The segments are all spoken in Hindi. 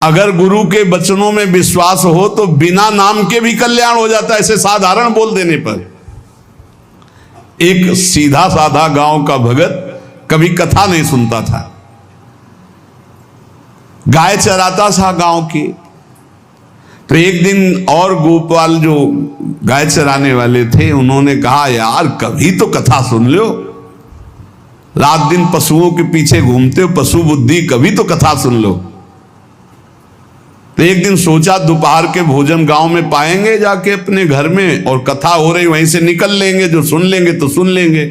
अगर गुरु के वचनों में विश्वास हो तो बिना नाम के भी कल्याण हो जाता है, ऐसे साधारण बोल देने पर। एक सीधा साधा गांव का भगत कभी कथा नहीं सुनता था, गाय चराता था गांव की। तो एक दिन और गोपाल जो गाय चराने वाले थे, उन्होंने कहा यार कभी तो कथा सुन लो, रात दिन पशुओं के पीछे घूमते हो, पशु बुद्धि, कभी तो कथा सुन लो। तो एक दिन सोचा दोपहर के भोजन गांव में पाएंगे जाके अपने घर में, और कथा हो रही वहीं से निकल लेंगे, जो सुन लेंगे तो सुन लेंगे।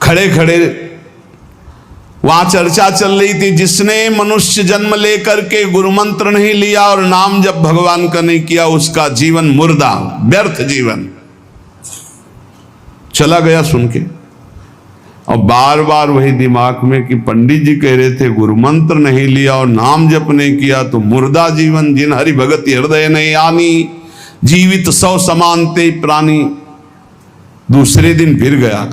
खड़े खड़े वहां चर्चा चल रही थी, जिसने मनुष्य जन्म लेकर के गुरु मंत्र नहीं लिया और नाम जब भगवान का नहीं किया, उसका जीवन मुर्दा, व्यर्थ जीवन। चला गया सुन के, और बार बार वही दिमाग में कि पंडित जी कह रहे थे गुरु मंत्र नहीं लिया और नाम जप नहीं किया तो मुर्दा जीवन। जिन हरि भगत हृदय नहीं आनी, जीवित सौ समानते प्राणी। दूसरे दिन फिर गया,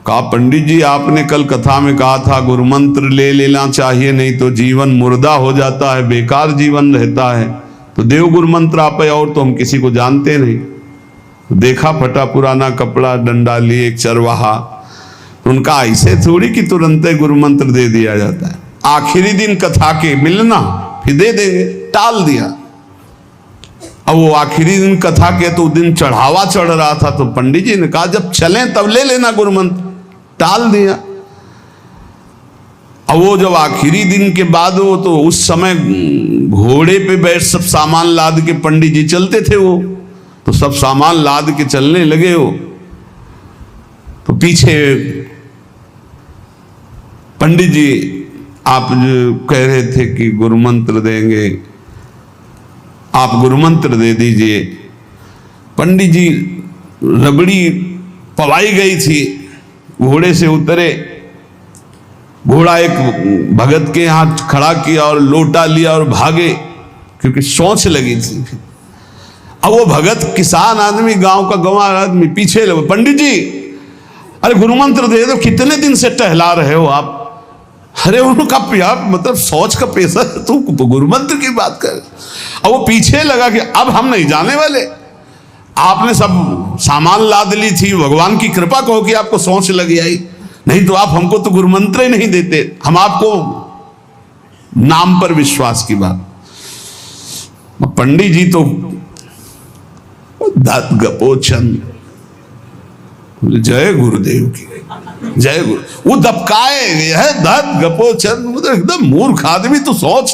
कहा पंडित जी आपने कल कथा में कहा था गुरु मंत्र ले लेना चाहिए, नहीं तो जीवन मुर्दा हो जाता है, बेकार जीवन रहता है। तो देव गुरु मंत्र आप, और तो हम किसी को जानते नहीं। तो देखा फटा पुराना कपड़ा, डंडा लिए एक चरवाहा। उनका ऐसे थोड़ी कि तुरंत गुरु मंत्र दे दिया जाता है, आखिरी दिन कथा के मिलना फिर दे देंगे, टाल दिया। अब वो आखिरी दिन कथा के तो दिन चढ़ावा चढ़ रहा था, तो पंडित जी ने कहा जब चलें तब ले लेना गुरु मंत्र, टाल दिया। अब वो जब आखिरी दिन के बाद, वो तो उस समय घोड़े पे बैठ सब सामान लाद के पंडित जी चलते थे, वो तो सब सामान लाद के चलने लगे। हो तो पीछे पंडित जी आप जो कह रहे थे कि गुरु मंत्र देंगे, आप गुरु मंत्र दे दीजिए। पंडित जी रबड़ी पवाई गई थी, घोड़े से उतरे, घोड़ा एक भगत के यहाँ खड़ा किया और लोटा लिया और भागे, क्योंकि सोच लगी थी। अब वो भगत किसान आदमी, गांव का गंवार आदमी पीछे लगे, पंडित जी अरे गुरु मंत्र दे दो, कितने दिन से टहला रहे हो आप। अरे उनका यार मतलब सोच का पैसा, तू गुरु मंत्र की बात कर। और वो पीछे लगा कि अब हम नहीं जाने वाले, आपने सब सामान लाद ली थी, भगवान की कृपा कहो कि आपको सोच लगी आई, नहीं तो आप हमको तो गुरु मंत्र ही नहीं देते, हम आपको नाम पर विश्वास की बात। पंडित जी तो दत्त गपोचन, जय गुरुदेव की जय गुरु, वो दबकाए है दत्त गपोचन, एकदम मूर्ख आदमी, तो सोच